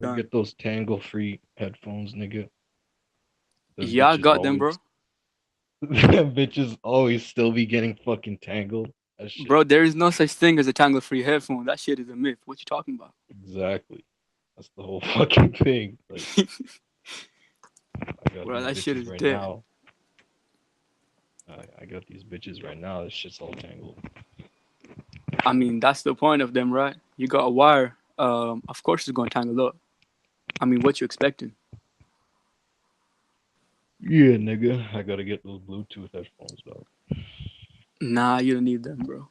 Go done. get those tangle-free headphones, nigga. Those Yeah, I bitches got them, bro. always, bitches always still be getting fucking tangled. That shit. Bro, there is no such thing as a tangle-free headphone. That shit is a myth. What you talking about? Exactly. That's the whole fucking thing. Like, I got Bro, these that shit bitches is right dead. now. I got these bitches right now. This shit's all tangled. I mean, that's the point of them, right? You got a wire. Of course it's gonna tangle up. I mean, what you expecting? Yeah, nigga. I gotta get those Bluetooth headphones, dog. Nah, you don't need them, bro.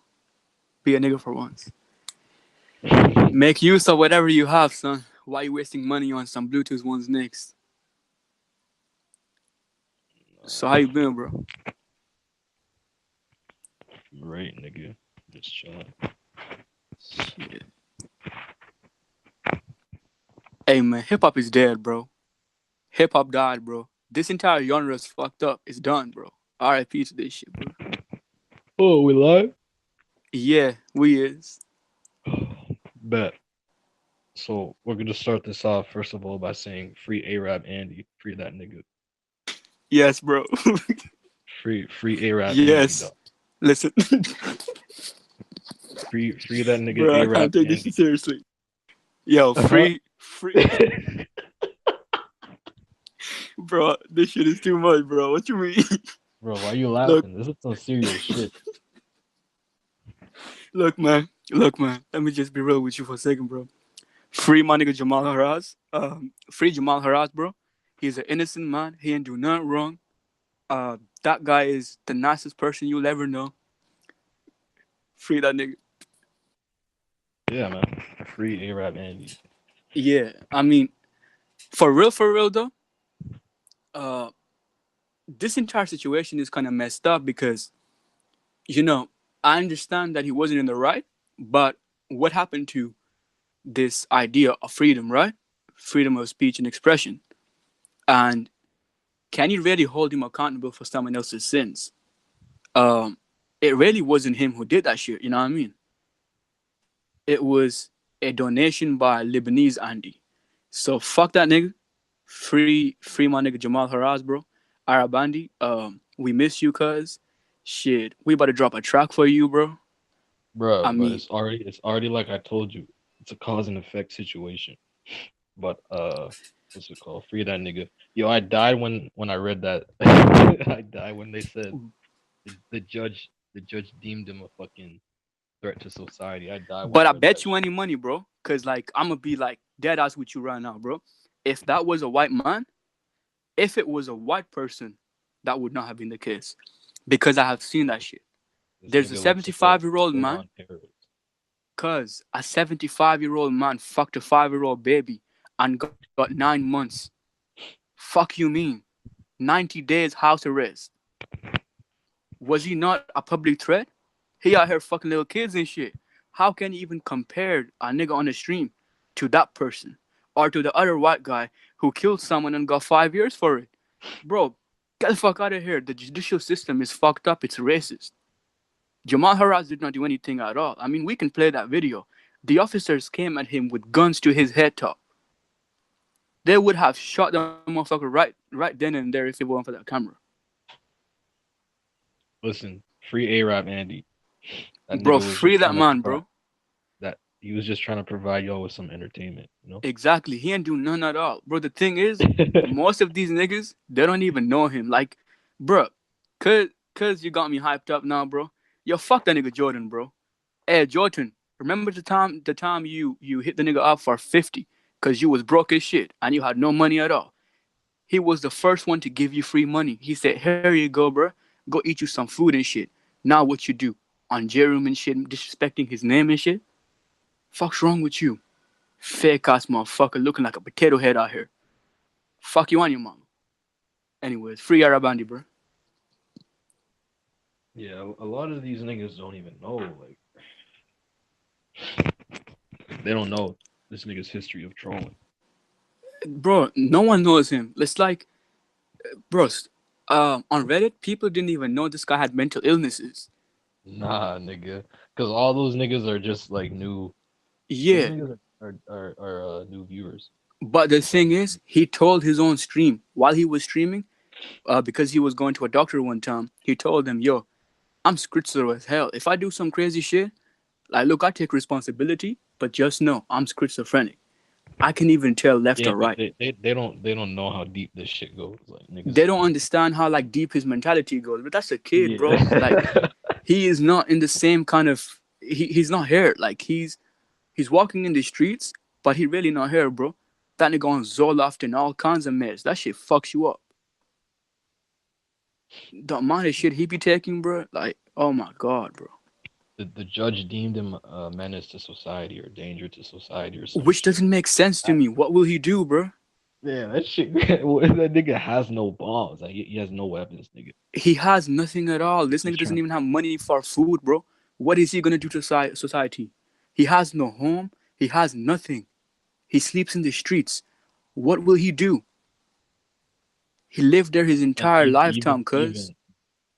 Be a nigga for once. Make use of whatever you have, son. Why you wasting money on some Bluetooth ones next? So how you been, bro? Right, nigga. Just chilling. Shit. Hey man, hip hop is dead, bro. Hip hop died, bro. This entire genre is fucked up. It's done, bro. R.I.P. to this shit, bro. Oh, we live? Yeah, we is. Bet. So we're gonna start this off first of all by saying free Arab Andy, free that nigga, Yes, bro. free Arab Andy, Yes. dog, Listen, free that nigga bro, I Arab can't take this Andy. shit seriously. Yo, Uh-huh. free, bro. This shit is too much, bro. What you mean? Bro, why you Look, laughing? This is some serious shit. look, man. Let me just be real with you for a second, bro. Free my nigga Jamal Haraz. Free Jamal Haraz, bro. He's an innocent man. He ain't do nothing wrong. That guy is the nicest person you'll ever know. Free that nigga. Yeah, man. Free Arab Andy. Yeah, I mean, for real though. Uh, this entire situation is kind of messed up because you know I understand that he wasn't in the right, but what happened to this idea of freedom, right? Freedom of speech and expression, and can you really hold him accountable for someone else's sins? Um, it really wasn't him who did that shit. You know what I mean? It was a donation by Lebanese Andy. So fuck that nigga. Free my nigga Jamal Haraz, bro. Arabandi, we miss you, cuz. Shit, we about to drop a track for you, bro. Bro, I but mean, it's already like I told you. It's a cause and effect situation. But what's it called? Free that nigga. Yo, I died when I read that. I died when they said the judge deemed him a fucking threat to society. I died when but I I read that bet you shit. any money, bro. Cause like I'm gonna be like dead ass with you right now, bro. If that was a white man, if it was a white person, that would not have been the case. Because I have seen that shit. This There's a nigga looks like a 75-year-old man, full-on terrorist. cause a 75-year-old man fucked a 5-year-old baby and got 9 months. Fuck you mean? 90 days house arrest. Was he not a public threat? He out here fucking little kids and shit. How can you even compare a nigga on the stream to that person? Or to the other white guy who killed someone and got 5 years for it? Bro, get the fuck out of here. The judicial system is fucked up. It's racist. Jamal Haraz did not do anything at all. I mean, we can play that video. The officers came at him with guns to his head top. They would have shot the motherfucker right then and there if it weren't for that camera. Listen, free Arab Andy. That Bro, nigga was free just that trying to man, provide bro. that he was just trying to provide y'all with some entertainment. Exactly. He ain't do none at all. Bro, the thing is, most of these niggas, they don't even know him. Like, bro, cause you got me hyped up now, bro. Yo, fuck that nigga Jordan, bro. Hey Jordan, remember the time you hit the nigga up for 50 cause you was broke as shit and you had no money at all. He was the first one to give you free money. He said, here you go, bro. Go eat you some food and shit. Now what you do? On Jerum and shit, disrespecting his name and shit? Fuck's wrong with you? Fake ass motherfucker looking like a potato head out here. Fuck you on your mama. Anyways, free Arabandi, bro. Yeah, a lot of these niggas don't even know. Like, they don't know this nigga's history of trolling. Bro, no one knows him. It's like, bro, on Reddit, people didn't even know this guy had mental illnesses. Nah, nigga, because all those niggas are just like new. Those Yeah, niggas are new viewers. But the thing is, he told his own stream while he was streaming, because he was going to a doctor one time. He told them, "Yo, I'm schizo as hell. If I do some crazy shit, like, look, I take responsibility, but just know I'm schizophrenic. I can even tell left Yeah, or but right." they don't know how deep this shit goes. Like niggas They are don't just understand how like deep his mentality goes. But that's a kid, bro. Like, yeah. he is not in the same kind of. He's not here. Like, he's walking in the streets, but he really not here, bro. That nigga on Zoloft and all kinds of meds. That shit fucks you up. The amount of shit he be taking, bro. Like, oh my god, bro. The judge deemed him a menace to society or danger to society or some Which shit. doesn't make sense to I, me. What will he do, bro? yeah, that shit. That nigga has no balls. Like he has no weapons, nigga. He has nothing at all. This He's nigga doesn't trying. even have money for food, bro. What is he gonna do to society? He has no home. He has nothing. He sleeps in the streets. What will he do? He lived there his And entire lifetime, cuz.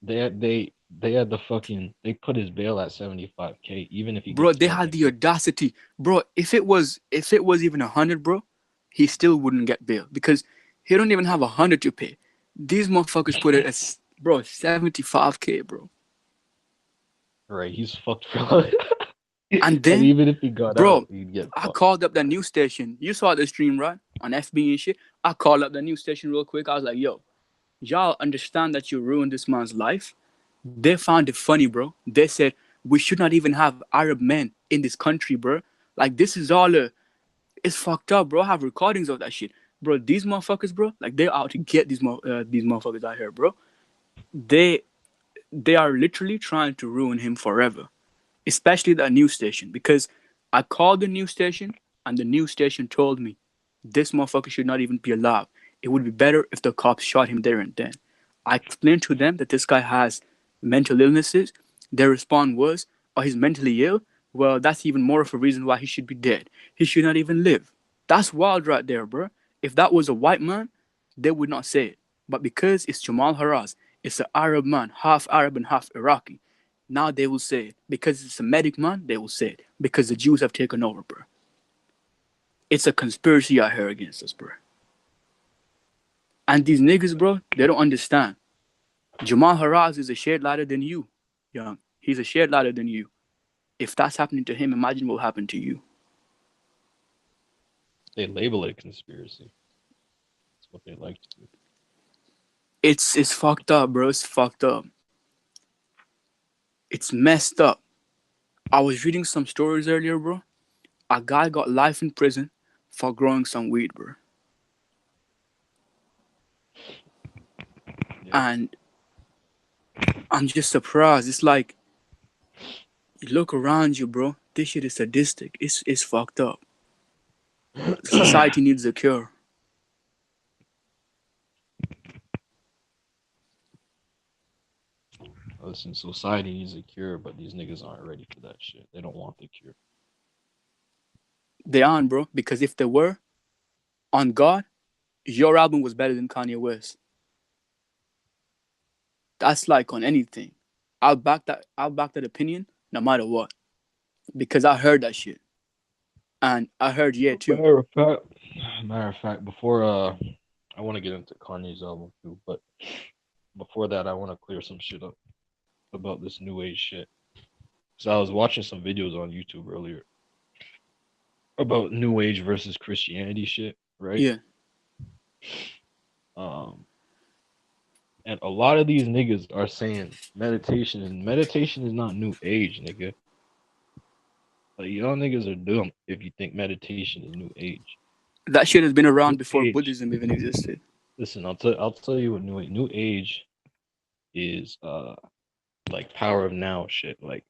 even they had the fucking they put his bail at 75K. Even if he Bro, gets they out, had the audacity. Bro, if it was even 100, bro, he still wouldn't get bail because he don't even have 100 to pay. These motherfuckers put it as, bro, 75K, bro. right? He's fucked, bro. And And then, even if he got out, bro, he'd get I fucked. called up the news station. You saw the stream, right? On FB and shit. I called up the news station real quick. I was like, yo, y'all understand that you ruined this man's life? They found it funny, bro. They said, we should not even have Arab men in this country, bro. Like, this is all it's fucked up, bro. I have recordings of that shit. Bro, these motherfuckers, bro, like, they're out to get these motherfuckers out here, bro. They they are literally trying to ruin him forever, especially the news station. Because I called the news station and the news station told me this motherfucker should not even be alive. It would be better if the cops shot him there and then. I explained to them that this guy has mental illnesses. Their response was, oh, he's mentally ill. Well, that's even more of a reason why he should be dead. He should not even live. That's wild right there, bro. If that was a white man, they would not say it. But because it's Jamal Haraz, it's an Arab man, half Arab and half Iraqi. Now they will say it. Because it's a medic man, they will say it. Because the Jews have taken over, bro. It's a conspiracy out here against us, bro. And these niggas, bro, they don't understand. Jamal Haraz is a shared ladder than you, young. He's a shared ladder than you. If that's happening to him, imagine what will happen to you. They label it a conspiracy. That's what they like to do. It's fucked up, bro. It's fucked up. It's messed up. I was reading some stories earlier, bro. A guy got life in prison for growing some weed, bro. Yeah. And I'm just surprised. It's like, you look around you, bro. This shit is sadistic. It's fucked up. Society needs a cure. Listen, society needs a cure, but these niggas aren't ready for that shit. They don't want the cure. They aren't, bro. Because if they were, on God, your album was better than Kanye West. That's like on anything. I'll back that opinion no matter what. Because I heard that shit. And I heard yeah too. Matter of fact, before I want to get into Kanye's album too, but before that, I want to clear some shit up about this new age shit. So I was watching some videos on YouTube earlier about new age versus Christianity shit, right? Yeah. Um, and a lot of these niggas are saying meditation, and meditation is not new age, nigga. Like y'all niggas are dumb if you think meditation is new age. That shit has been around New before age. Buddhism even existed. Listen, I'll tell you what new age is. Like Power of Now shit, like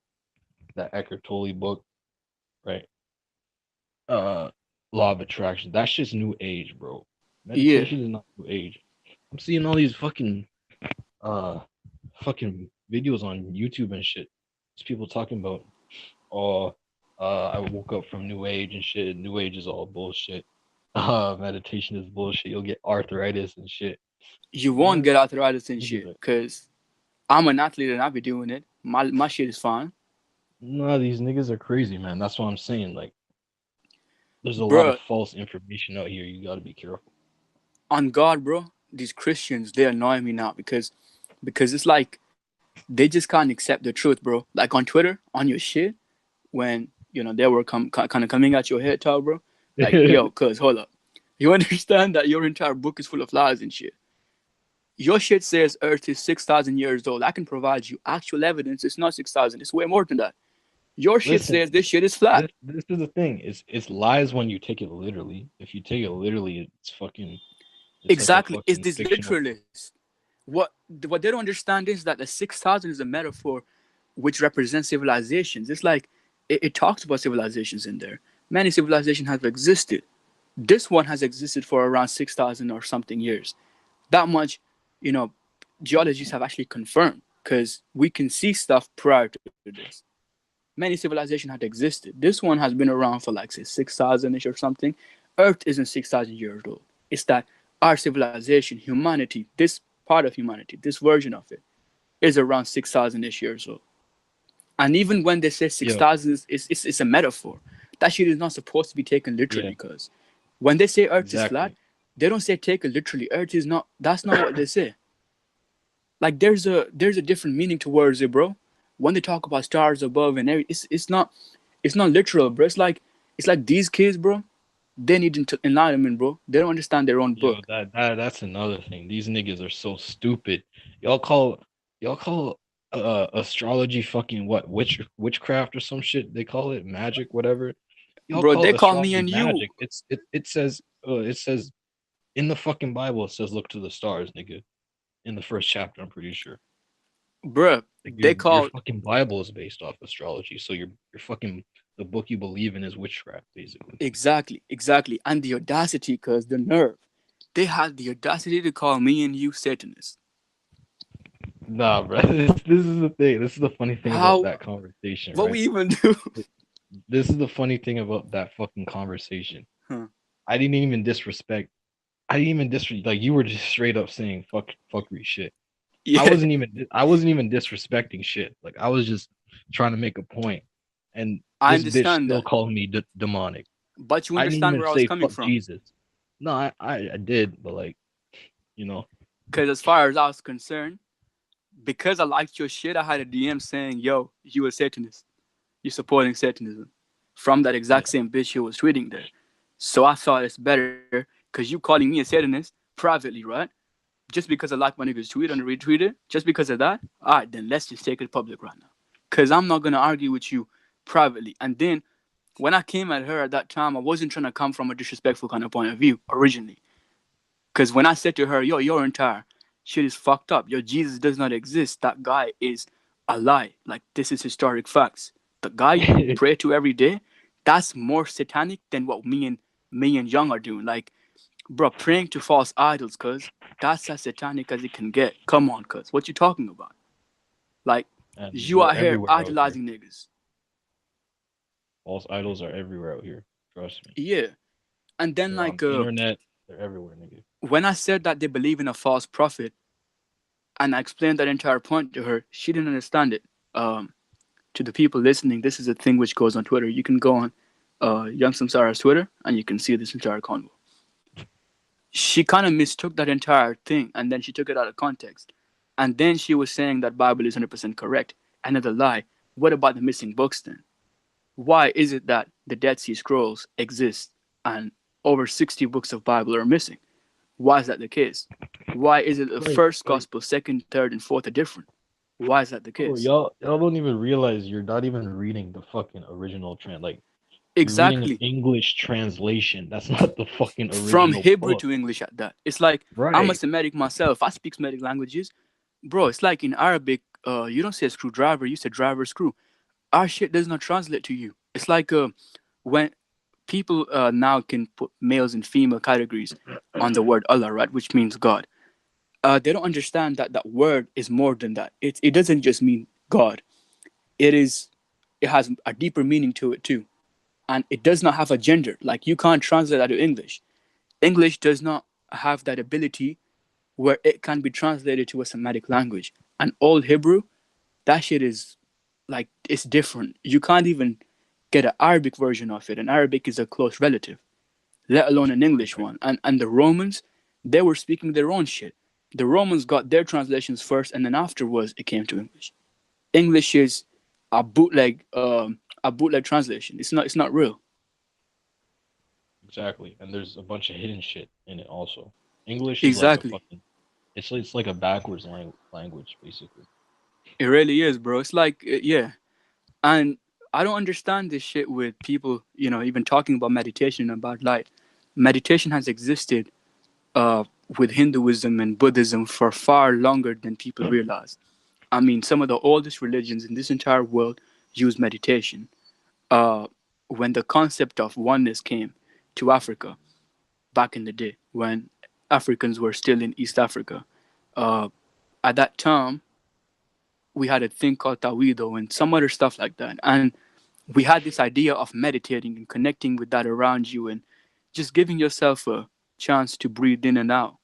that Eckhart Tolle book, right? Uh, Law of Attraction. That's just new age, bro. Yeah. Meditation is not new age. I'm seeing all these uh fucking videos on YouTube and shit. There's people talking about, oh, I woke up from new age and shit. New age is all bullshit. Meditation is bullshit. You'll get arthritis and shit. You won't Man, get arthritis and niggas shit. are, Cause I'm an athlete and I be doing it. My shit is fine. nah, these niggas are crazy, man. That's what I'm saying. Like, There's a lot of Bro, false information out here. You got to be careful. on God, bro, these Christians, they annoy me now because it's like they just can't accept the truth, bro. Like on Twitter, on your shit, when they were kind of coming at your head, talk, bro. Like, yo, cuz hold up, you understand that your entire book is full of lies and shit. Your shit says Earth is 6,000 years old. I can provide you actual evidence. It's not 6,000. It's way more than that. Your shit Listen, says this shit is flat. this is the thing. It's lies when you take it literally. If you take it literally, it's fucking. It's like a Exactly. It's fucking this fictional. literalist. What they don't understand is that the 6,000 is a metaphor which represents civilizations. It's like it talks about civilizations in there. Many civilizations have existed. This one has existed for around 6,000 or something years. That much, you know, geologists have actually confirmed because we can see stuff prior to this. Many civilizations had existed. This one has been around for like say 6,000 ish or something. Earth isn't 6,000 years old. It's that our civilization, humanity, this part of humanity, this version of it, is around 6,000 ish years old. And even when they say Yo, 6,000, it's a metaphor. That shit is not supposed to be taken yeah, literally because when they say Earth is flat, exactly. they don't say take it literally. Earth is not. That's not what they say. Like there's a different meaning towards it, bro. When they talk about stars above and everything, it's not literal, bro. It's like these kids, bro. They need enlightenment, bro. They don't understand their own Yo, book. that's another thing. These niggas are so stupid. Y'all call y'all call astrology fucking what witchcraft or some shit. They call it magic, whatever. Y'all Bro, they call call me astrology and you, magic. It says in the fucking Bible, it says look to the stars, nigga. In the first chapter, I'm pretty sure. bro. Like They your call fucking Bible is based off astrology. So your fucking the book you believe in is witchcraft, basically. exactly, and the audacity, cause the nerve. They had the audacity to call me and you Satanists. Nah, bro. This is the thing. This is the funny thing about How? that conversation, What right? we even do? This is the funny thing about that fucking conversation. Huh. I didn't even disrespect. I didn't even disrespect. Like you were just straight up saying fuckery shit. I Yeah, wasn't even. I wasn't even disrespecting shit. Like I was just trying to make a point, and I this bitch understand still that, called me demonic. but you I didn't understand even where I was say coming fuck from. Jesus. No, I did, but like you know, Cause as far as I was concerned, because I liked your shit, I had a DM saying, "Yo, you a Satanist. You supporting Satanism." From that yeah, exact same bitch who was tweeting there. So I thought it's better because you calling me a Satanist privately, right? Just because I like my nigga's tweet and retweet it, just because of that, all right, then let's just take it public right now. Because I'm not going to argue with you privately. And then when I came at her at that time, I wasn't trying to come from a disrespectful kind of point of view originally. Because when I said to her, yo, your entire shit is fucked up. Your Jesus does not exist. That guy is a lie. Like, this is historic facts. The guy you pray to every day, that's more satanic than what me and Young are doing. Like, bro, praying to false idols, cuz that's as satanic as it can get. Come on, cuz. What you talking about? Like, and you they're out here everywhere out here. idolizing niggas. False idols are everywhere out here. Trust me. Yeah. And then, They're on like, the internet. They're everywhere, nigga. when I said that they believe in a false prophet, and I explained that entire point to her, she didn't understand it. To the people listening, this is a thing which goes on Twitter. You can go on Young Samsara's Twitter and you can see this entire convo. She kind of mistook that entire thing and then she took it out of context. And then she was saying that Bible is 100% correct. Another lie. What about the missing books then? Why is it that the Dead Sea Scrolls exist and over 60 books of Bible are missing? Why is that the case? Why is it the first Like gospel, second, third, and fourth are different? Why is that the bro, case? y'all don't even realize you're not even reading the fucking original like you're reading an Exactly. English translation. That's not the fucking From original Hebrew book. to English at that. It's like I'm a Right. Semitic myself. I speak Semitic languages. Bro, it's like in Arabic, you don't say screwdriver, you say driver screw. Our shit does not translate to you. It's like when people now can put males and female categories on the word Allah, right? Which means God. They don't understand that that word is more than that. It doesn't just mean God. It is it has a deeper meaning to it too. And it does not have a gender. Like you can't translate that to English. English does not have that ability where it can be translated to a Semitic language. And Old Hebrew, that shit is like it's different. You can't even get an Arabic version of it, and Arabic is a close relative, let alone an English one. And the Romans, they were speaking their own shit. The Romans got their translations first, and then afterwards it came to English. English is a bootleg translation. It's not real. Exactly. And there's a bunch of hidden shit in it also. English is like a Exactly. fucking it's like a backwards language basically. It really is, bro. It's like yeah. And I don't understand this shit with people, even talking about meditation in a bad light. Meditation has existed with Hinduism and Buddhism for far longer than people realize. I mean, some of the oldest religions in this entire world use meditation. Uh, when the concept of oneness came to Africa back in the day, when Africans were still in East Africa, uh, at that time, we had a thing called Tawido and some other stuff like that. And we had this idea of meditating and connecting with that around you and just giving yourself a chance to breathe in and out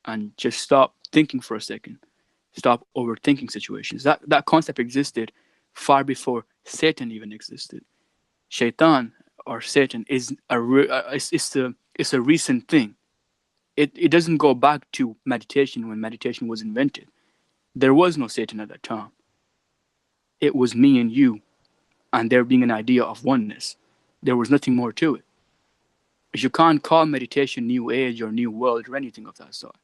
and just stop thinking for a second, stop overthinking situations. That concept existed far before Satan even existed. Shaitan or Satan is it's a recent thing. It doesn't go back to meditation when meditation was invented. There was no Satan at that time. It was me and you, and there being an idea of oneness. There was nothing more to it. You can't call meditation new age or new world or anything of that sort.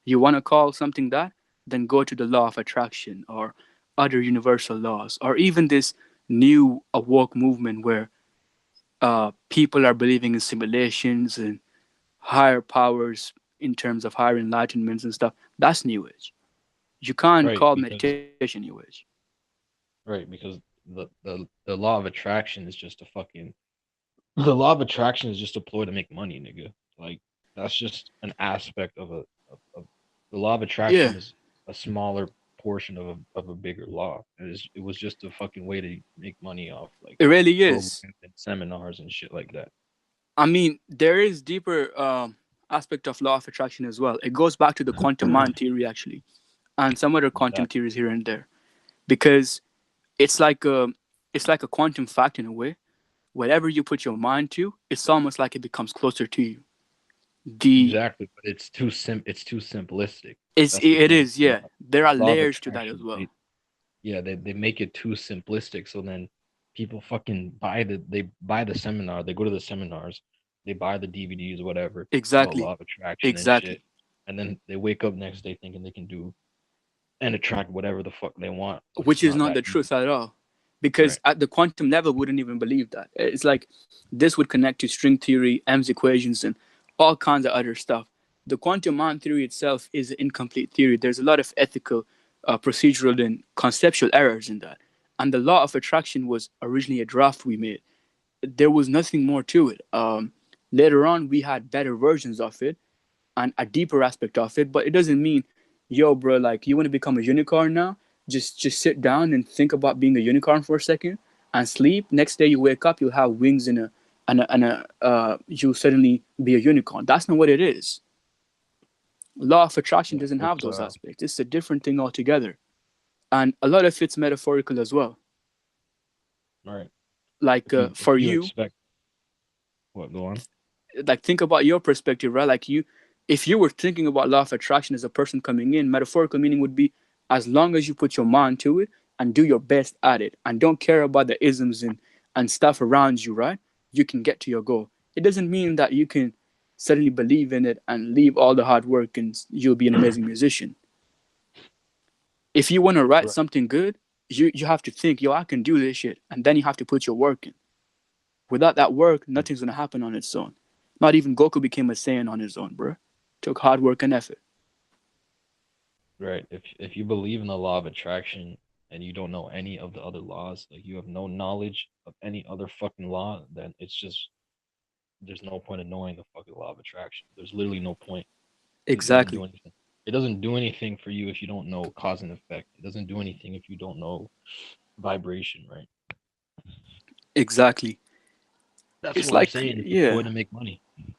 You want to call something that, then go to the law of attraction or other universal laws, or even this new awoke movement where people are believing in simulations and higher powers in terms of higher enlightenments and stuff. That's new age. You can't Right, call because meditation new age. right, because the law of attraction is just a fucking the law of attraction is just a ploy to make money, nigga. Like that's just an aspect of the law of attraction Yeah, is a smaller portion of a bigger law. It was just a fucking way to make money off like it really programs is. and seminars and shit like that. I mean, there is deeper aspect of law of attraction as well. It goes back to the quantum mind theory actually, and some other quantum Exactly. theories here and there, because it's like a quantum fact in a way. Whatever you put your mind to, it's almost like it becomes closer to you. The Exactly, but it's too simplistic. it's That's the it thing. is yeah. There The are law of layers to that as attraction, well. they make it too simplistic. So then people fucking buy the seminar, they go to the seminars, they buy the DVDs, whatever, about Exactly, law of attraction and shit. exactly. And then they wake up next day thinking they can do and attract whatever the fuck they want, but it's Which is not not that the easy. truth at all, because Right. at the quantum level, we wouldn't even believe that. It's like this would connect to string theory, M's equations, and all kinds of other stuff. The quantum mind theory itself is an incomplete theory. There's a lot of ethical, procedural, and conceptual errors in that. And the law of attraction was originally a draft we made. There was nothing more to it. Later on, we had better versions of it and a deeper aspect of it, but it doesn't mean, yo, bro, like you want to become a unicorn now? Just sit down and think about being a unicorn for a second and sleep. Next day you wake up, you'll have wings and you'll suddenly be a unicorn. That's not what it is. Law of attraction Yeah, doesn't have it's those aspects. It's a different thing altogether, and a lot of it's metaphorical as well. right. Like If for you you, expect what go on? like think about your perspective, right? Like you, if you were thinking about law of attraction as a person coming in, metaphorical meaning would be as long as you put your mind to it and do your best at it and don't care about the isms and stuff around you, right? You can get to your goal. It doesn't mean that you can suddenly believe in it and leave all the hard work and you'll be an amazing musician. If you want to write Right. something good, you have to think, yo, I can do this shit. And then you have to put your work in. Without that work, nothing's gonna happen on its own. Not even Goku became a Saiyan on his own, bro. Took hard work and effort. Right. If you believe in the law of attraction and you don't know any of the other laws, like you have no knowledge of any other fucking law, then it's just there's no point in knowing the fucking law of attraction. There's literally no point because it doesn't do Exactly. anything. It doesn't do anything for you if you don't know cause and effect. It doesn't do anything if you don't know vibration, right? Exactly. That's It's why I'm like, saying it's a ploy yeah, to make money, you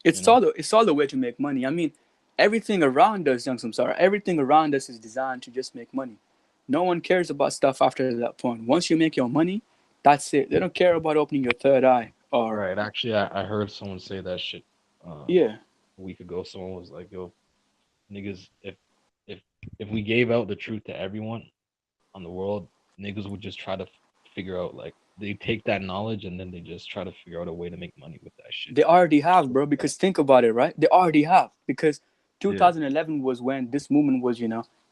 it's know? all the way to make money. I mean, everything around us, young Samsara, everything around us is designed to just make money. No one cares about stuff after that point. Once you make your money, That's it. They don't care about opening your third eye or Right. Actually, I heard someone say that shit yeah. a week ago. Someone was like, "Yo, niggas, if if we gave out the truth to everyone on the world, niggas would just try to figure out like they take that knowledge and then they just try to figure out a way to make money with that shit." They already have, bro. Because think about it, right? They already have. Because Yeah. 2011 was when this movement was,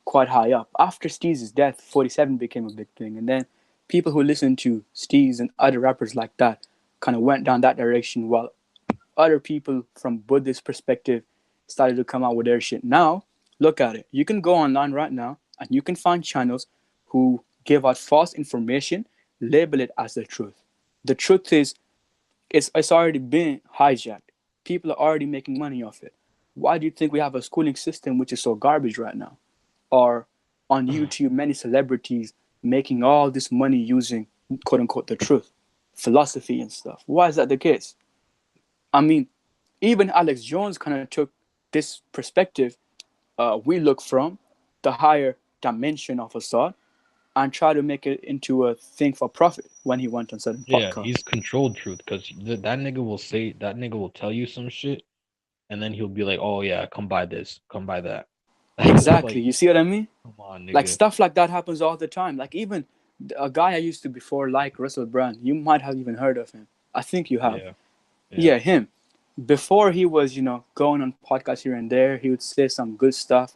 quite high up. After Steez's death, 47 became a big thing, and then people who listened to Steez and other rappers like that kind of went down that direction, while other people from Buddhist perspective started to come out with their shit. Now, look at it. You can go online right now and you can find channels who give out false information, label it as the truth. The truth is it's already been hijacked. People are already making money off it. Why do you think we have a schooling system which is so garbage right now? Or on YouTube, many celebrities making all this money using quote unquote the truth, philosophy and stuff. Why is that the case? I mean, even Alex Jones kind of took this perspective we look from the higher dimension of a thought and try to make it into a thing for profit when he went on certain Yeah, podcasts. he's controlled truth because that nigga will tell you some shit and then he'll be like, "Oh yeah, come buy this, come buy that." Exactly. Like, You see what I mean? come on, Like nigga. stuff like that happens all the time. Like even a guy I used to before like Russell Brand. You might have even heard of him. I think you have. Yeah, yeah. Yeah, him. Before he was, going on podcasts here and there, he would say some good stuff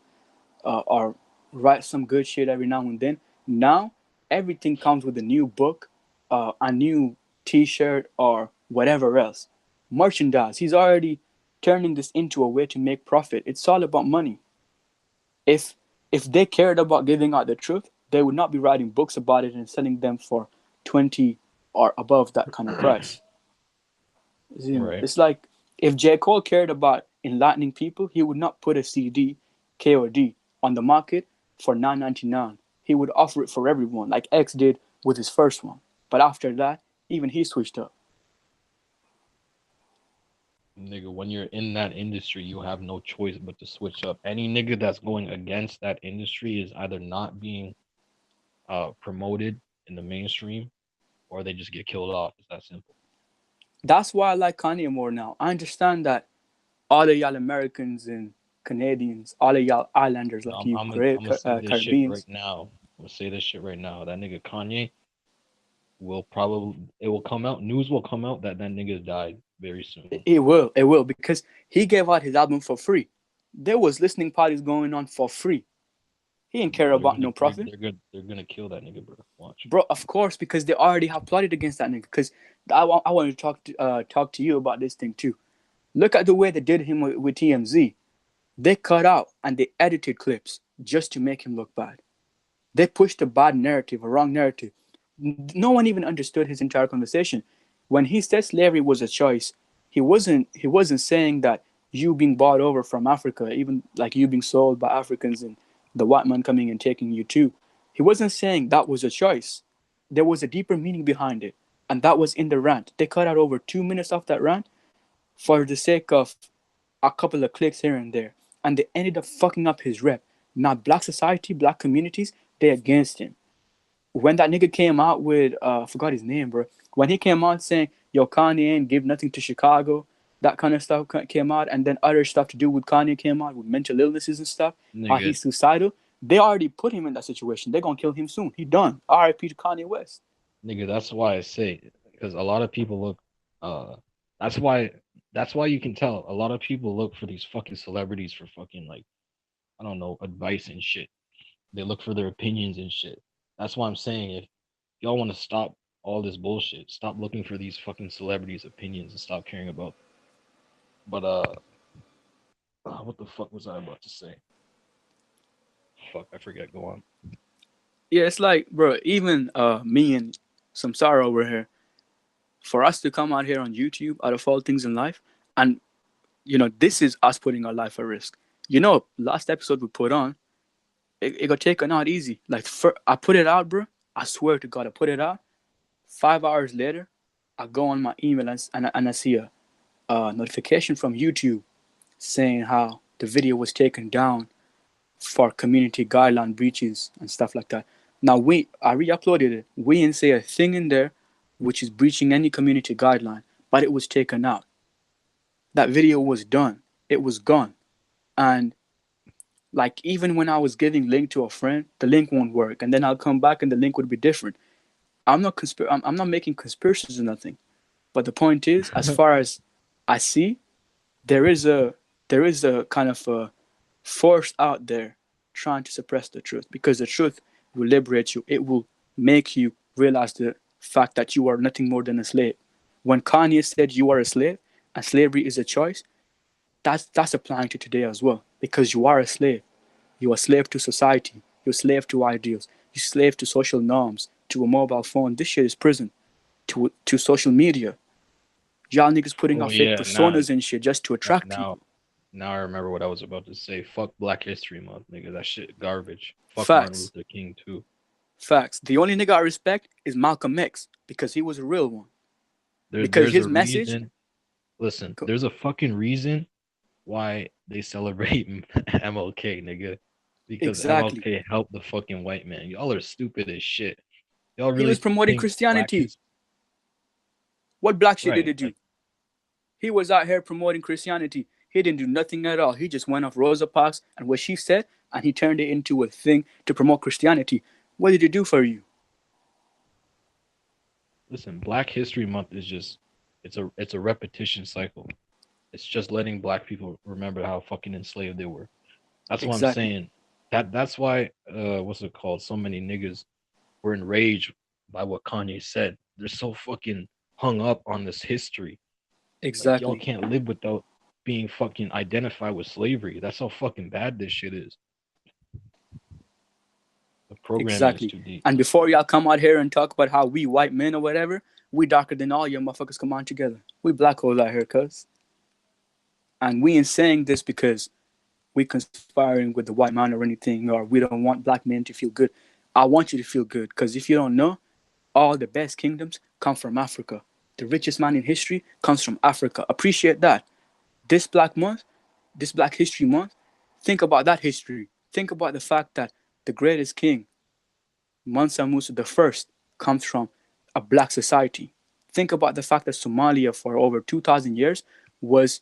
or write some good shit every now and then. Now everything comes with a new book, a new T-shirt, or whatever else, merchandise. He's already turning this into a way to make profit. It's all about money. If if they cared about giving out the truth, they would not be writing books about it and selling them for 20 or above that kind of price. Right. It's like if J. Cole cared about enlightening people, he would not put a CD, KOD, on the market for 9.99. He would offer it for everyone, like X did with his first one. But after that, even he switched up. Nigga, when you're in that industry, you have no choice but to switch up. Any nigga that's going against that industry is either not being promoted in the mainstream or they just get killed off. It's that simple. That's why I like Kanye more now. I understand that all of y'all Americans and Canadians, all of y'all islanders like you, I'm gonna say this shit right Caribbeans, now. I'm gonna say this shit right now. That nigga Kanye will probably it will come out. News will come out that that nigga died very soon. it will, because he gave out his album for free. There was listening parties going on for free. He didn't care about no profit. They're gonna kill that nigga, bro. Watch. Bro, of course, because they already have plotted against that nigga. Because I want to talk to you about this thing too. Look at the way they did him with TMZ. They cut out and they edited clips just to make him look bad. They pushed a bad narrative, a wrong narrative. No one even understood his entire conversation. When he said slavery was a choice, he wasn't saying that you being bought over from Africa, even like you being sold by Africans and the white man coming and taking you too. He wasn't saying that was a choice. There was a deeper meaning behind it, and that was in the rant. They cut out over 2 minutes of that rant for the sake of a couple of clicks here and there, and they ended up fucking up his rep. Now, black society, black communities, they against him. When that nigga came out with, I forgot his name, bro. When he came out saying, "Yo, Kanye ain't give nothing to Chicago," that kind of stuff came out, and then other stuff to do with Kanye came out with mental illnesses and stuff. How Nigga, he's suicidal. They already put him in that situation. They're gonna kill him soon. He done. R.I.P. to Kanye West. nigga, that's why I say because a lot of people look uh that's why you can tell a lot of people look for these fucking celebrities for fucking like I don't know, advice and shit. They look for their opinions and shit. That's why I'm saying if y'all want to stop all this bullshit, stop looking for these fucking celebrities' opinions and stop caring about. But what the fuck was I about to say? Fuck, I forget. Go on. Yeah, it's like, bro, even me and Samsara over here, for us to come out here on YouTube out of all things in life, and this is us putting our life at risk. Last episode we put on, it got taken out easy. Like, I put it out, bro. I swear to God, I put it out. 5 hours later, I go on my email and I see a notification from YouTube saying how the video was taken down for community guideline breaches and stuff like that. Now I re-uploaded it. We didn't say a thing in there which is breaching any community guideline, but it was taken out. That video was done. It was gone. And like even when I was giving link to a friend, the link won't work, and then I'll come back and the link would be different. I'm not making conspiracies or nothing. But the point is, as far as I see, there is a kind of a force out there trying to suppress the truth, because the truth will liberate you. It will make you realize the fact that you are nothing more than a slave. When Kanye said you are a slave and slavery is a choice, that's applying to today as well, because you are a slave. You're a slave to society. You're a slave to ideals. You're a slave to social norms, to a mobile phone. This shit is prison. To social media. Y'all niggas putting Oh out fake yeah, now personas and shit just to attract now people. now I remember what I was about to say. Fuck Black History Month, nigga. That shit garbage. Fuck Martin Facts. Luther King too. Facts. The only nigga I respect is Malcolm X, because he was a real one. Because There's his a message. reason. Listen, there's a fucking reason why they celebrate MLK, nigga. Because Exactly. MLK helped the fucking white man. Y'all are stupid as shit. Y'all He really was promoting think Black Christianity. is What black shit did right? he do? He was out here promoting Christianity. He didn't do nothing at all. He just went off Rosa Parks and what she said, and he turned it into a thing to promote Christianity. What did he do for you? Listen, Black History Month is just it's a repetition cycle. It's just letting black people remember how fucking enslaved they were. That's what I'm Exactly. saying. That's why what's it called? So many niggas were enraged by what Kanye said. They're so fucking hung up on this history. Like y'all Exactly. can't live without being fucking identified with slavery. That's how fucking bad this shit is. The programming is Exactly. too deep. And before y'all come out here and talk about how we white men or whatever, we darker than all you motherfuckers come on together. We black holes out here, cuz. And we ain't saying this because we conspiring with the white man or anything, or we don't want black men to feel good. I want you to feel good, because if you don't know, all the best kingdoms come from Africa. The richest man in history comes from Africa. Appreciate that. This Black Month, this Black History Month, think about that history. Think about the fact that the greatest king, Mansa Musa the First, comes from a black society. Think about the fact that Somalia for over 2,000 years was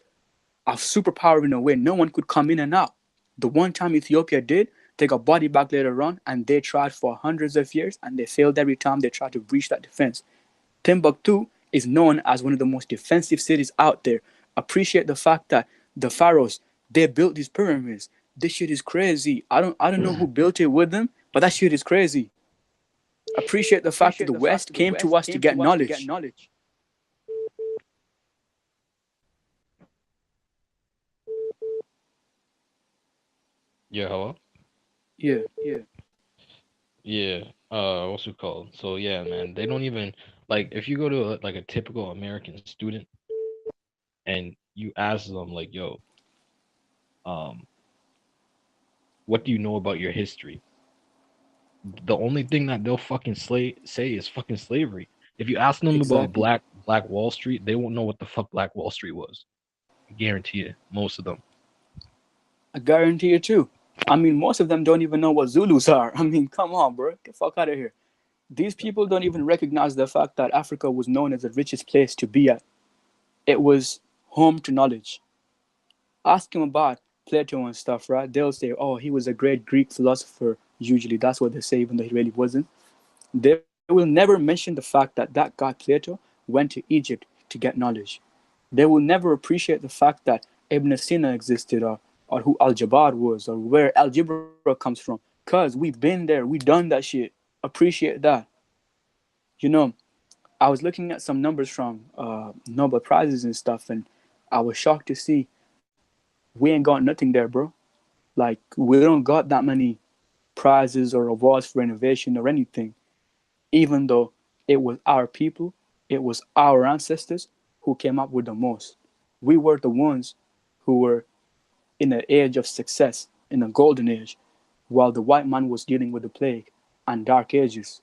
a superpower in a way no one could come in and out. The one time Ethiopia did, they got body back later on, and they tried for hundreds of years, and they failed every time they tried to breach that defense. Timbuktu is known as one of the most defensive cities out there. Appreciate the fact that the pharaohs, they built these pyramids. This shit is crazy. I don't know who built it with them, but that shit is crazy. Appreciate the fact that the West came to us to get knowledge. Yeah, hello? Yeah. Yeah. What's it called? So yeah, man, they don't even like if you go to like a typical American student and you ask them like, yo, um, what do you know about your history? The only thing that they'll fucking say is fucking slavery. If you ask them about Exactly. Black Wall Street, they won't know what the fuck Black Wall Street was. I guarantee it. Most of them. I guarantee you too. I mean, most of them don't even know what Zulus are. I mean, come on, bro. Get the fuck out of here. These people don't even recognize the fact that Africa was known as the richest place to be at. It was home to knowledge. Ask him about Plato and stuff, right? They'll say, oh, he was a great Greek philosopher. Usually that's what they say, even though he really wasn't. They will never mention the fact that that guy Plato went to Egypt to get knowledge. They will never appreciate the fact that Ibn Sina existed, or who Al Jabbar was, or where algebra comes from. Because we've been there, we done that shit. Appreciate that. You know, I was looking at some numbers from Nobel Prizes and stuff, and I was shocked to see we ain't got nothing there, bro. Like, we don't got that many prizes or awards for innovation or anything, even though it was our people, it was our ancestors who came up with the most. We were the ones who were in the age of success, in the golden age, while the white man was dealing with the plague and dark ages.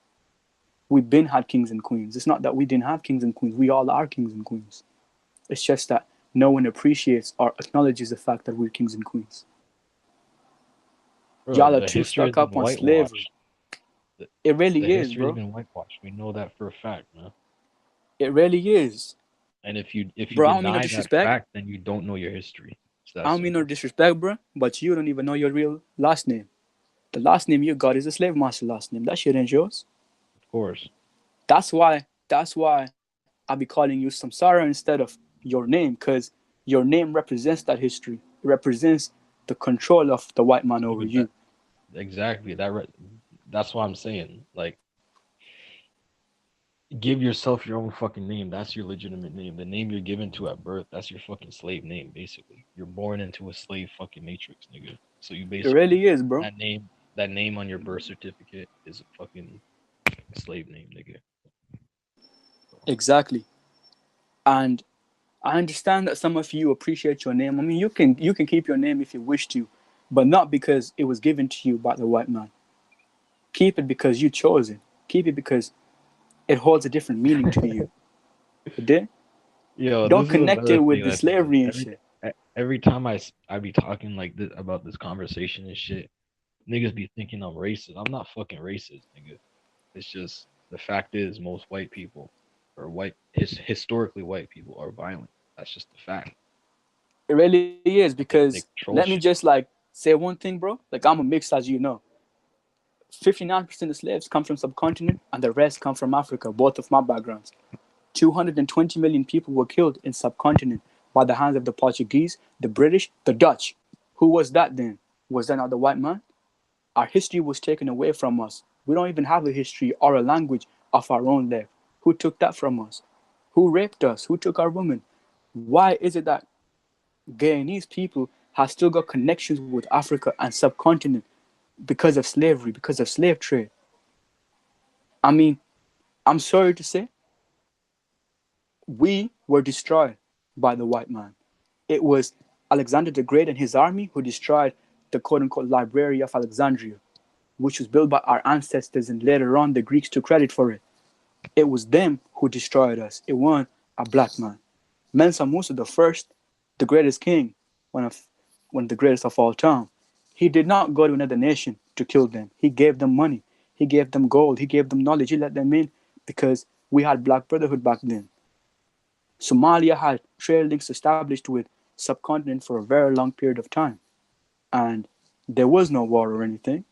We've been had kings and queens. It's not that we didn't have kings and queens. We all are kings and queens. It's just that no one appreciates or acknowledges the fact that we're kings and queens. Bro, Y'all are the too history has stuck been up on slavery. whitewashed. The, It the really is, history has bro. been whitewashed. We know that for a fact, man. It really is. And if you Bro, I don't mean no deny that disrespect. fact, then you don't know your history. It's that I don't mean no simple. disrespect, bro. But you don't even know your real last name. The last name you got is a slave master last name. That shit ain't yours. Of course. That's why I be calling you Samsara instead of your name, because your name represents that history. It represents the control of the white man Yeah, over but that you. exactly that's what I'm saying. Like, give yourself your own fucking name. That's your legitimate name. The name you're given to at birth, that's your fucking slave name, basically. You're born into a slave fucking matrix, nigga. So you It basically really is, bro. that name on your birth certificate is a fucking slave name, nigga. So, Exactly. And I understand that some of you appreciate your name. I mean, you can keep your name if you wish to, but not because it was given to you by the white man. Keep it because you chose it. Keep it because it holds a different meaning to you. It did. yo, Don't this is connect it another with thing the that's like slavery and every shit. every time I be talking like this about this conversation and shit, niggas be thinking I'm racist. I'm not fucking racist, nigga. It's just the fact is most white people or historically white people are violent. That's just the fact. It really is, because They let control me shit. just say one thing, bro. Like, I'm a mix, as you know. 59% of slaves come from subcontinent, and the rest come from Africa. Both of my backgrounds. 220 million people were killed in subcontinent by the hands of the Portuguese, the British, the Dutch. Who was that then? Was that not the white man? Our history was taken away from us. We don't even have a history or a language of our own left. Who took that from us? Who raped us? Who took our women? Why is it that Guyanese people have still got connections with Africa and subcontinent because of slavery, because of slave trade? I mean, I'm sorry to say, we were destroyed by the white man. It was Alexander the Great and his army who destroyed the quote unquote Library of Alexandria, which was built by our ancestors, and later on the Greeks took credit for it. It was them who destroyed us. It wasn't a black man. Mansa Musa the first, the greatest king, one of one of the greatest of all time, he did not go to another nation to kill them. He gave them money. He gave them gold. He gave them knowledge. He let them in because we had Black Brotherhood back then. Somalia had trade links established with subcontinent for a very long period of time, and there was no war or anything.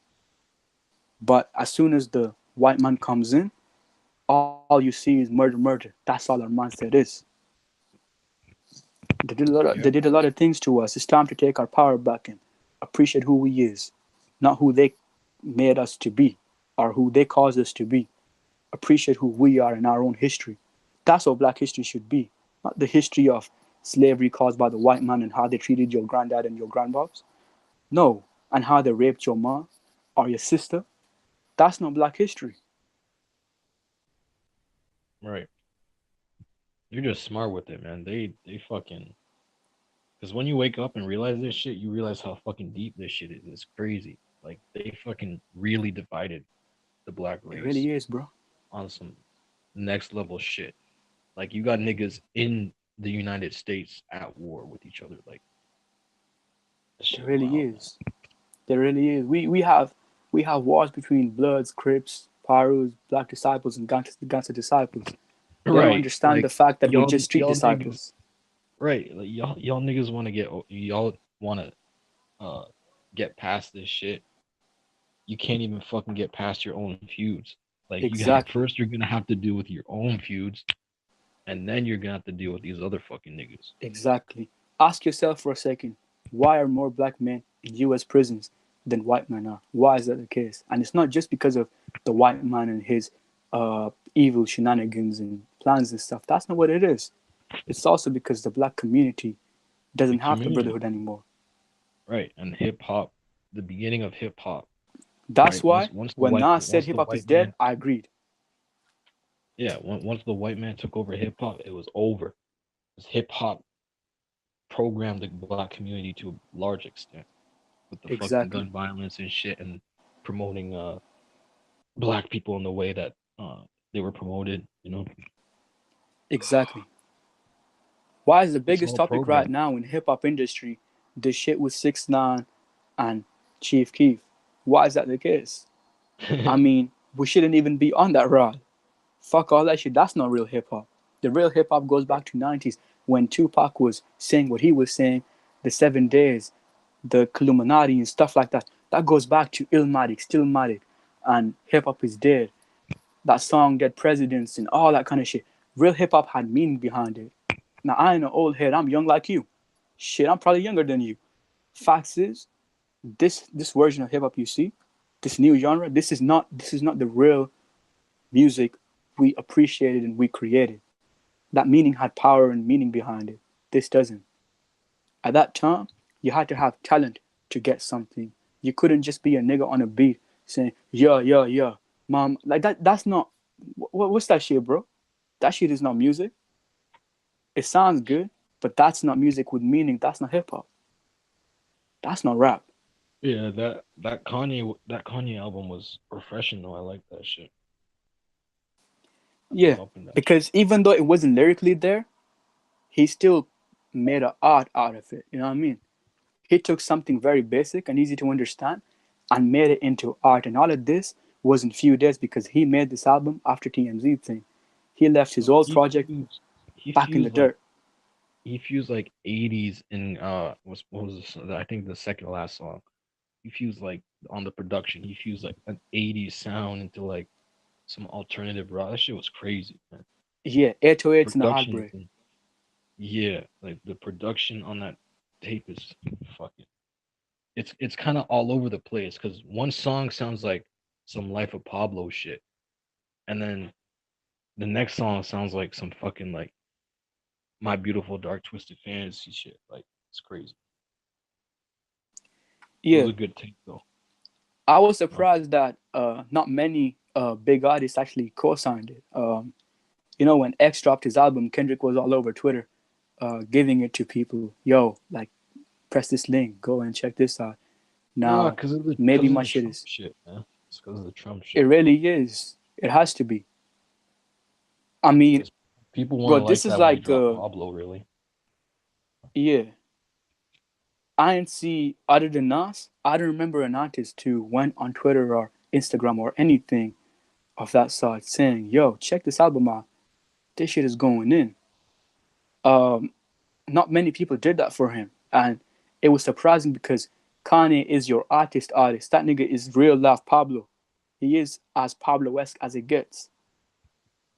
But as soon as the white man comes in, all you see is murder, murder. That's all our mindset is. They Yeah. did a lot of things to us. It's time to take our power back and appreciate who we is, not who they made us to be or who they caused us to be. Appreciate who we are in our own history. That's what Black history should be, not the history of slavery caused by the white man and how they treated your granddad and your grandpops. No, and how they raped your mom or your sister. That's not Black history. Right. You're just smart with it, man. They fucking because when you wake up and realize this shit, you realize how fucking deep this shit is. It's crazy. Like they fucking really divided the black It race really is, bro. on some next level shit. Like you got niggas in the United States at war with each other. Like this It shit really wild, man. is. There really is. We have wars between Bloods, Crips, Parus, Black disciples, and gangster disciples. They don't Right. understand the Like fact that we're y'all just street y'all niggas disciples. right. Like y'all niggas y'all wanna uh get past this shit. You can't even fucking get past your own feuds. Like you got Exactly. first you're gonna have to deal with your own feuds, and then you're gonna have to deal with these other fucking niggas. Exactly. Ask yourself for a second, why are more black men in US prisons than white men are? Why is that the case? And it's not just because of the white man and his evil shenanigans and plans and stuff. That's not what it is. It's also because the black community The doesn't have the community, brotherhood anymore. right? And hip hop, the beginning of hip hop, That's right? Once why once the when white Nas said once hip the hop is white dead, man, I agreed. yeah, once the white man took over hip hop, it was over. 'Cause hip hop programmed the black community to a large extent with the fucking Exactly. gun violence and shit and promoting black people in the way that they were promoted. Exactly. Why is the It's biggest all topic right programmed. now in hip hop industry the shit with 6ix9ine and Chief Keef? Why is that the case? I mean, we shouldn't even be on that ride. Fuck all that shit. That's not real hip hop. The real hip hop goes back to 90s when Tupac was saying what he was saying, the 7 days, the Illuminati and stuff like that. That goes back to Illmatic, Stillmatic, and hip hop is dead. That song, Dead Presidents, and all that kind of shit. Real hip hop had meaning behind it. Now I ain't an old head. I'm young like you. Shit, I'm probably younger than you. Facts is, this version of hip hop you see, this new genre, this is not the real music we appreciated and we created. That meaning had power and meaning behind it. This doesn't. At that time, you had to have talent to get something. You couldn't just be a nigga on a beat saying, yeah, yeah, yeah, mom. Like that, that's not, what's that shit, bro? That shit is not music. It sounds good, but that's not music with meaning. That's not hip hop. That's not rap. Yeah, that Kanye album was refreshing though. I like that shit. I've been Yeah, bumping that shit. because even though it wasn't lyrically there, he still made an art out of it. You know what I mean? He took something very basic and easy to understand and made it into art. And all of this was in few days because he made this album after TMZ thing. He left his So old project he back in the fused like dirt. he fused like 80s and what was this? I think the second last song. He fused like on the production. He fused like an 80s sound into like some alternative rock. That shit was crazy, man. Yeah, 808s and a Production, heartbreak. yeah, like the production on that tape is fucking. It's kind of all over the place because one song sounds like some Life of Pablo shit, and then the next song sounds like some fucking like My Beautiful Dark Twisted Fantasy shit. Like it's crazy. It was Yeah, a good tape though. I was Uh, surprised that not many big artists actually co-signed it. When X dropped his album, Kendrick was all over Twitter, giving it to people. Yo, like, press this link, go and check this out. nah, Now, because of the maybe because of my the shit Trump is. shit, man. It's because of the Trump It shit. really is. It has to be. I mean, Because people bro, weren't like this is that when he like, dropped Pablo, really. yeah. I ain't see other than Nas. I don't remember an artist who went on Twitter or Instagram or anything of that sort saying, "Yo, check this album out. This shit is going in." Um, Not many people did that for him, and it was surprising because Kanye is your artist. Artist. That nigga is real life Pablo. He is as Pablo-esque as it gets.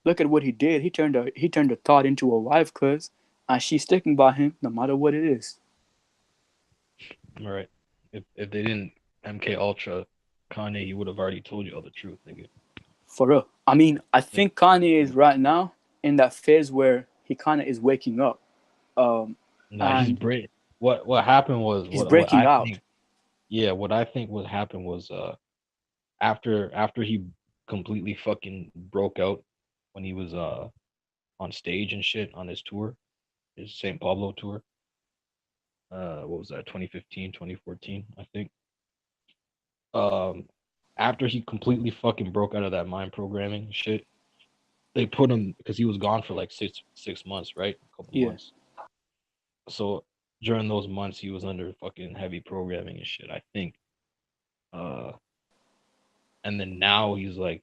Look at what he did. He turned a thought into a wife, cuz, and she's sticking by him no matter what it is. All right. If they didn't MK Ultra Kanye, he would have already told you all the truth, nigga. For real. I mean, I Like, think Kanye is right now in that phase where he kind of is waking up, um, nah, he's and break. What happened was he's what breaking I out. think. Yeah, what I think what happened was after he completely fucking broke out when he was on stage and shit on his tour, his St. Pablo tour. What was that? 2015, 2014, I think. Um, after he completely fucking broke out of that mind programming shit, they put him because he was gone for like six months, right? A couple Yeah, months. So during those months, he was under fucking heavy programming and shit. I think. Uh, and then now he's like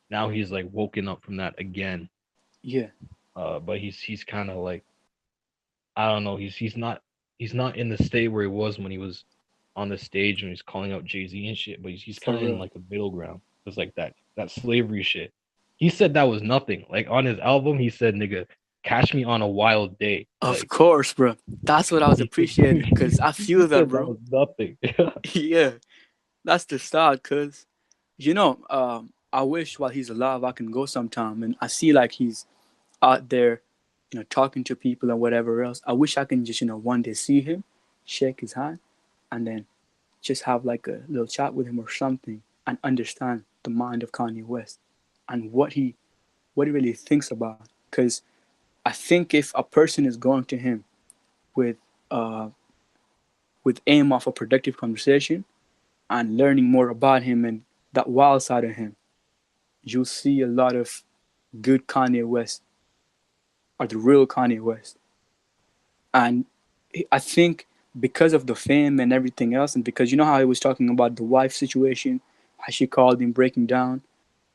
woken up from that again. yeah, But he's kind of like I don't know. He's not in the state where he was when he was on the stage and he's calling out Jay Z and shit. But he's for kind of in real. like a middle ground. It's like that slavery shit. He said that was nothing. Like on his album, he said, "Nigga, catch me on a wild day." Of Like course, bro. That's what I was he appreciating because I he feel that, said that bro. was nothing. Yeah, that's the start. Cause I wish while he's alive I can go sometime, and I see like he's out there, talking to people and whatever else. I wish I can just one day see him, shake his hand, and then just have like a little chat with him or something and understand the mind of Kanye West and what he really thinks about. Because I think if a person is going to him with uh, with aim of a productive conversation and learning more about him and that wild side of him, you'll see a lot of good Kanye West or the real Kanye West. And I think because of the fame and everything else, and because you know how he was talking about the wife situation, how she called him breaking down,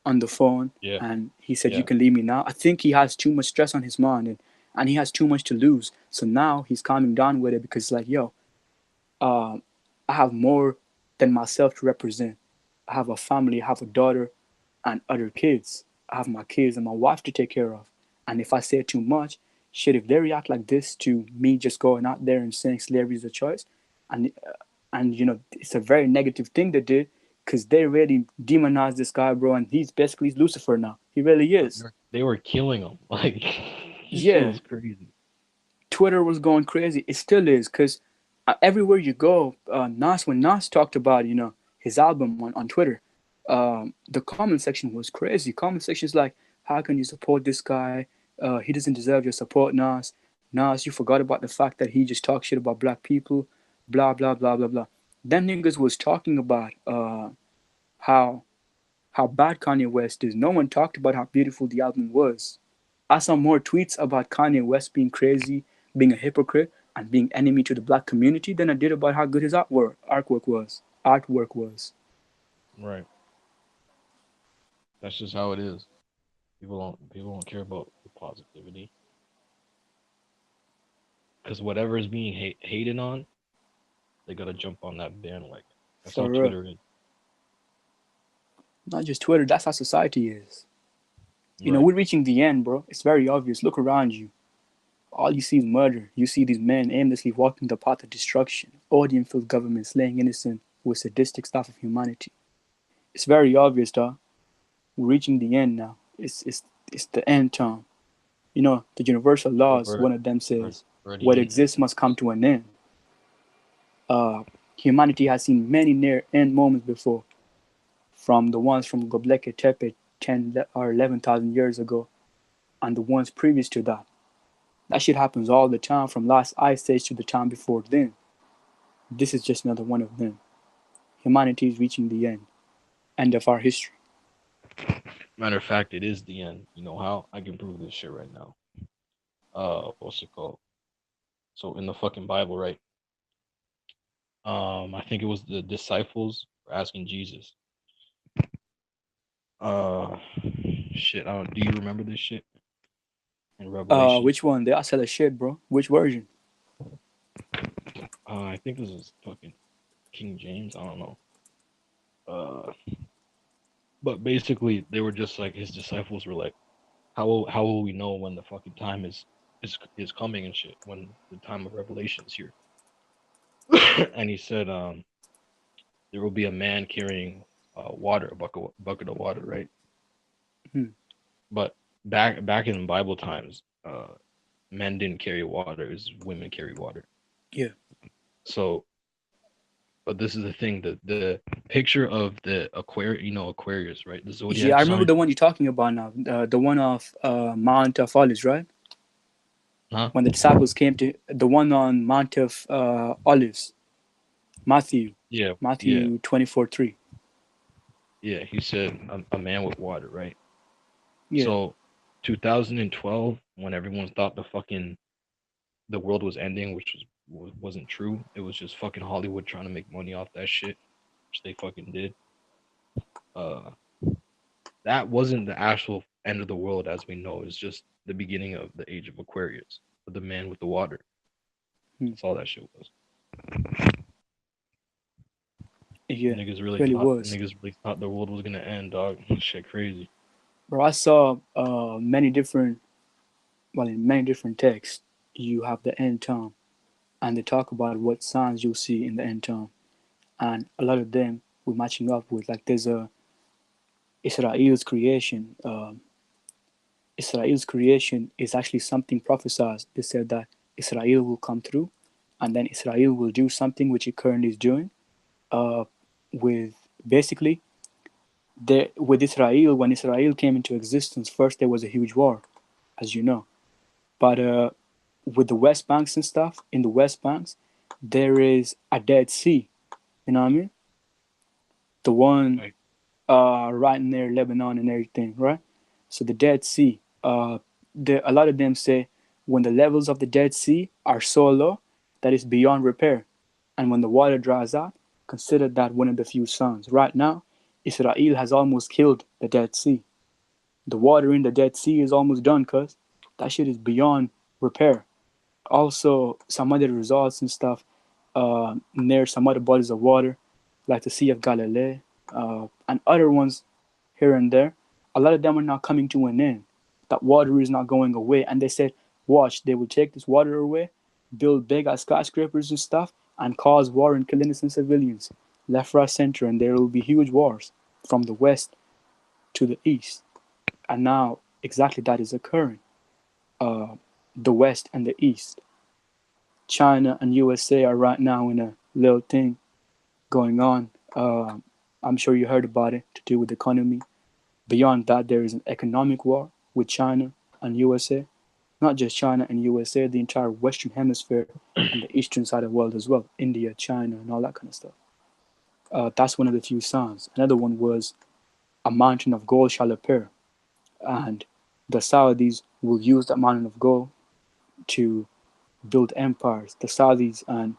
on the phone, Yeah. and he said, "You Yeah. can leave me now." I think he has too much stress on his mind, and he has too much to lose. So now he's calming down with it because, like, yo, uh, I have more than myself to represent. I have a family, I have a daughter, and other kids. I have my kids and my wife to take care of. And if I say too much, shit, if they react like this to me just going out there and saying slavery is a choice, and it's a very negative thing they did because they really demonized this guy, bro, and he's Lucifer now. He really is. They were killing him. Like this shit Yeah, was crazy. Twitter was going crazy. It still is because everywhere you go, when Nas talked about his album on Twitter, the comment section was crazy. Comment sections like, "How can you support this guy? He doesn't deserve your support, Nas. Nas, you forgot about the fact that he just talks shit about black people, blah blah blah blah blah." Them niggas was talking about how bad Kanye West is. No one talked about how beautiful the album was. I saw more tweets about Kanye West being crazy, being a hypocrite, and being enemy to the black community than I did about how good his artwork was. Artwork was. Right. That's just how it is. People don't care about the positivity because whatever is being hated on, they gotta jump on that bandwagon. That's how For real. Twitter is. Not just Twitter, that's how society is. Right. We're reaching the end, bro. It's very obvious. Look around you. All you see is murder. You see these men aimlessly walking the path of destruction, odium-filled government slaying innocent with sadistic stuff of humanity. It's very obvious, dog. We're reaching the end now. It's the end time. The universal Yeah, laws, one of them we're says, already what in it. exists must come to an end. Humanity has seen many near end moments before, from the ones from Göbekli Tepe 10 or 11,000 years ago, and the ones previous to that. That shit happens all the time, from last ice age to the time before then. This is just another one of them. Humanity is reaching the end of our history. Matter of fact, it is the end. You know how? I can prove this shit right now. What's it called? So in the fucking Bible, right? I think it was the disciples were asking Jesus. Uh, shit. I don't. Do you remember this shit in Revelation? Which one? They asked hella shit, bro. Which version? I think this is fucking King James. I don't know. Uh, but basically, they were just like his disciples were like, how will we know when the fucking time is coming and shit? When the time of revelation is here? And he said, there will be a man carrying water, a bucket of water, right? Hmm. But back in Bible times, men didn't carry water; it was women carry water. Yeah. So, but this is the thing: the picture of the Aquarius, right? The Yeah, I zodiac remember sign. the one you're talking about now. The one of Mount of Olives, right? Huh? When the disciples came to the one on Mount of Olives, Matthew, Yeah, yeah, Matthew 24:3. yeah. He said a man with water, right? Yeah. So, 2012, when everyone thought the world was ending, which wasn't true. It was just fucking Hollywood trying to make money off that shit, which they fucking did. Uh, that wasn't the actual end of the world as we know. It's just the beginning of the age of Aquarius, of the man with the water. Hmm. That's all that shit was. Yeah, really was. Niggas really thought the world was gonna end, dog. Shit, crazy. Bro, I saw many different, well, in many different texts, you have the end time, and they talk about what signs you'll see in the end time, and a lot of them we're matching up with. Like there's a Israel's creation. Israel's creation is actually something prophesied. They said that Israel will come through, and then Israel will do something which it currently is doing. Uh, with basically, with Israel, when Israel came into existence, first there was a huge war, as you know. But with the West Banks and stuff, in the West Banks, there is a Dead Sea. You know what I mean? The one Like, right near Lebanon and everything, right? So the Dead Sea. A lot of them say when the levels of the Dead Sea are so low that it's beyond repair, and when the water dries out, consider that one of the few signs. Right now, Israel has almost killed the Dead Sea. The water in the Dead Sea is almost done, cuz that shit is beyond repair. Also, some other resorts and stuff near some other bodies of water, like the Sea of Galilee, and other ones here and there. A lot of them are now coming to an end. That water is not going away. And they said, watch, they will take this water away, build big ass skyscrapers and stuff, and cause war and kill innocent civilians, left, right, center. And there will be huge wars from the west to the east. And now, exactly that is occurring. Uh, the west and the east. China and USA are right now in a little thing going on. I'm sure you heard about it to do with the economy. Beyond that, there is an economic war with China and USA. Not just China and USA, the entire Western Hemisphere and the eastern side of the world as well. India, China, and all that kind of stuff. That's one of the few signs. Another one was a mountain of gold shall appear, and the Saudis will use that mountain of gold to build empires. The Saudis and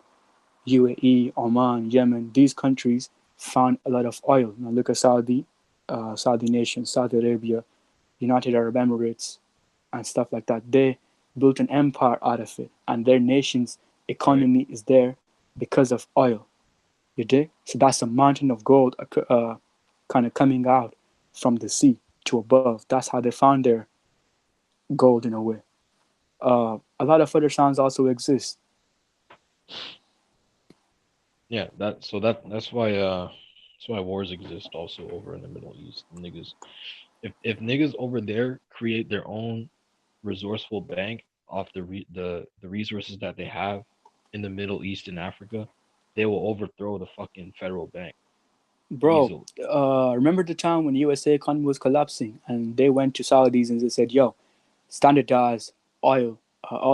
UAE, Oman, Yemen, these countries found a lot of oil. Now look at Saudi nation, Saudi Arabia, United Arab Emirates, and stuff like that. They built an empire out of it, and their nation's Right. economy is there because of oil. You dig? So that's a mountain of gold kind of coming out from the sea to above. That's how they found their gold in a way. A lot of other sounds also exist. Yeah, that's why wars exist also over in the Middle East. Niggas, if niggas over there create their own resourceful bank off the resources that they have in the Middle East and Africa, they will overthrow the fucking federal bank Bro, easily. remember the time when USA economy was collapsing and they went to Saudis and they said, yo, standardize oil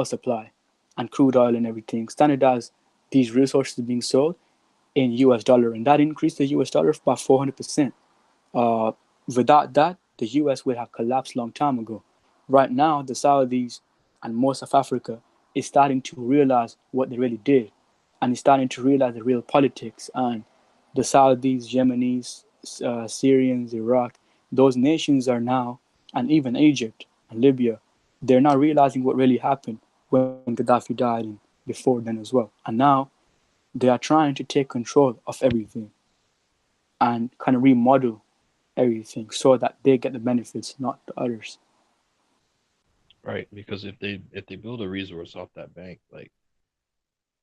supply and crude oil and everything. Standardize these resources being sold in US dollar. And that increased the US dollar by 400%. Uh, Without that, the US would have collapsed long time ago. Right now, the Saudis and most of Africa is starting to realize what they really did, and is starting to realize the real politics. And the Saudis, Yemenis, Syrians, Iraq, those nations are now, and even Egypt and Libya, they're now realizing what really happened when Gaddafi died and before then as well. And now they are trying to take control of everything and kind of remodel everything so that they get the benefits, not the others. Right, because if they build a resource off that bank, like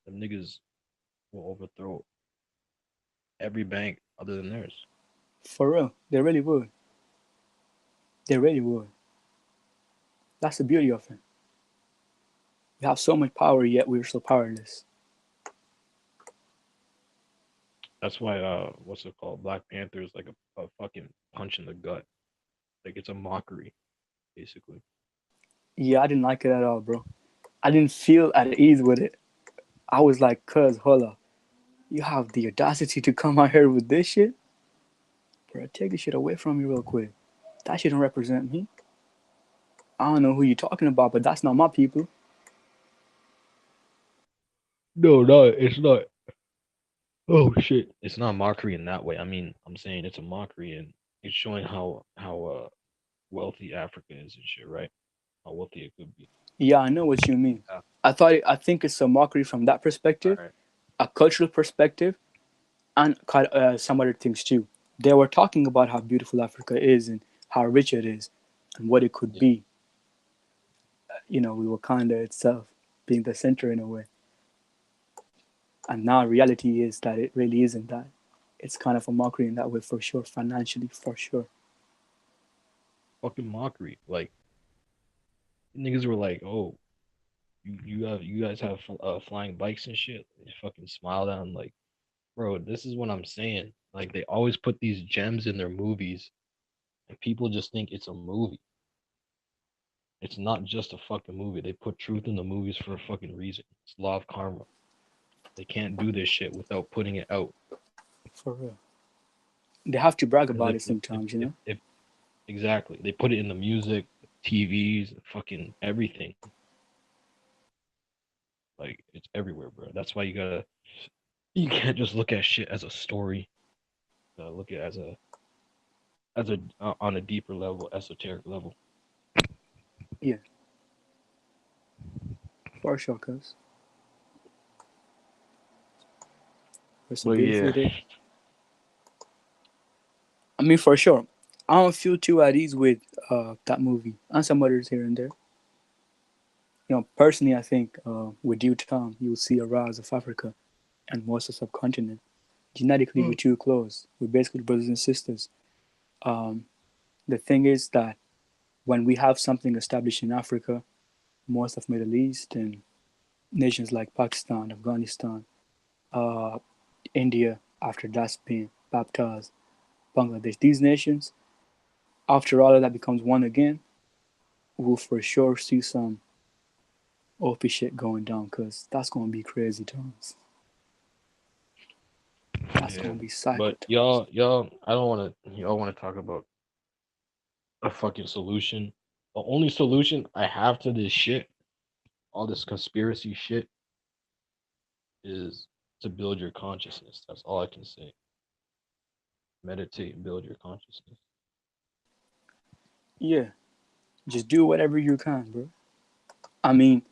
them niggas will overthrow every bank other than theirs. For real, they really would. They really would. That's the beauty of it. We have so much power, yet we're so powerless. That's why what's it called? Black Panther is like a fucking punch in the gut. Like it's a mockery, basically. Yeah, I didn't like it at all, bro. I didn't feel at ease with it. I was like, cuz, hold up. You have the audacity to come out here with this shit? Bro, take this shit away from me real quick. That shit don't represent me. I don't know who you're talking about, but that's not my people. No, no, it's not. Oh shit! It's not mockery in that way. I mean, I'm saying it's a mockery, and it's showing how wealthy Africa is and shit, right? How wealthy it could be. Yeah, I know what you mean. Yeah. I think it's a mockery from that All perspective, right. a cultural perspective, and some other things too. They were talking about how beautiful Africa is and how rich it is and what it could Yeah. be. With Wakanda itself being the center in a way. And now reality is that it really isn't that. It's kind of a mockery in that way for sure, financially for sure. Fucking mockery. Like niggas were like, "Oh, you guys have flying bikes and shit." They fucking smiled at them like, "Bro, this is what I'm saying." Like they always put these gems in their movies, and people just think it's a movie. It's not just a fucking movie. They put truth in the movies for a fucking reason. It's law of karma. They can't do this shit without putting it out. For real. They have to brag Because about it sometimes, you know? if exactly they put it in the music, TVs, fucking everything. Like it's everywhere, bro. That's why you can't just look at shit as a story. Look at it as a as a on a deeper level, esoteric level. Yeah, for sure, cuz. It's a But beautiful yeah, day. I mean, for sure. I don't feel too at ease with that movie and some others here and there. Personally, I think with due time, you'll see a rise of Africa and most of the subcontinent. Genetically, we're too close. We're basically brothers and sisters. Um, the thing is that when we have something established in Africa, most of Middle East and nations like Pakistan, Afghanistan, uh, India, after that's been baptized, Bangladesh, these nations, after all of that becomes one again, we'll for sure see some OP shit going down because that's going to be crazy times. That's yeah. going to be psycho But times. I don't want to. Y'all want to talk about a fucking solution. The only solution I have to this shit, all this conspiracy shit, is to build your consciousness. That's all I can say. Meditate and build your consciousness. Yeah, just do whatever you can, bro. I mean,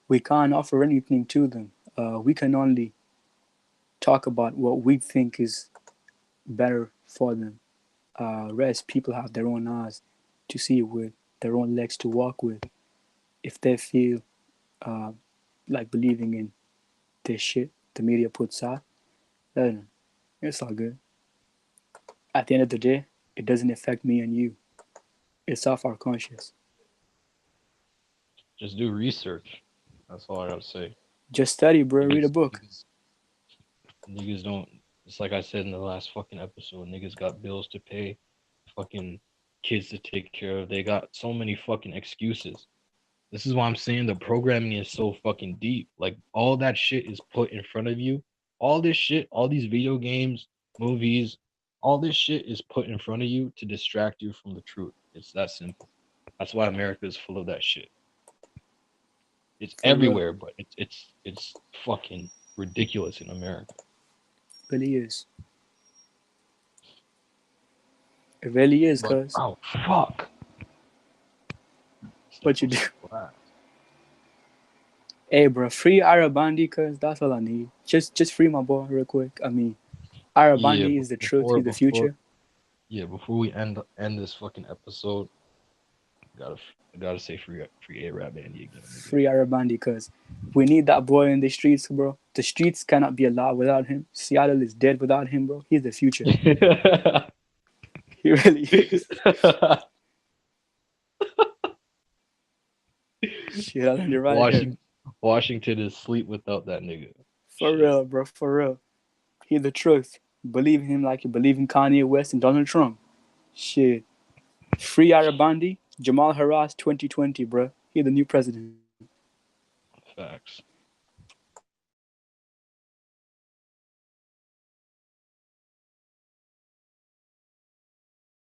we can't offer anything to them. We can only talk about what we think is better for them. Rest people have their own eyes to see with, their own legs to walk with. If they feel uh, like believing in this shit the media puts out, then it's all good. At the end of the day, it doesn't affect me and you. It's off our conscience. Just do research. That's all I gotta say. Just study, bro. Read a Niggas, book. niggas don't. It's like I said in the last fucking episode. Niggas got bills to pay, fucking kids to take care of. They got so many fucking excuses. This is why I'm saying the programming is so fucking deep. Like all that shit is put in front of you. All this shit, all these video games, movies, all this shit is put in front of you to distract you from the truth. It's that simple. That's why America is full of that shit. It's For real. everywhere, but it's fucking ridiculous in America. Really is. It really is, But cuz. oh fuck. Step What you on do? some glass. Hey, bro. Free Arabandi, cuz. That's all I need. Just free my boy real quick. I mean, Yeah, Arabandi but is the truth. He's the before future. before we end this fucking episode, gotta I gotta say free Arab Andy again, nigga. Free Arabandi, cuz. We need that boy in the streets, bro. The streets cannot be alive without him. Seattle is dead without him, bro. He's the future. He really is. Shit, I learned it right here. Washington is sleep without that nigga. For Shit. real, bro. For real. He's the truth. Believe in him like you believe in Kanye West and Donald Trump. Shit. Free Arabandi, Jamal Harras 2020, bro. He the new president. Facts.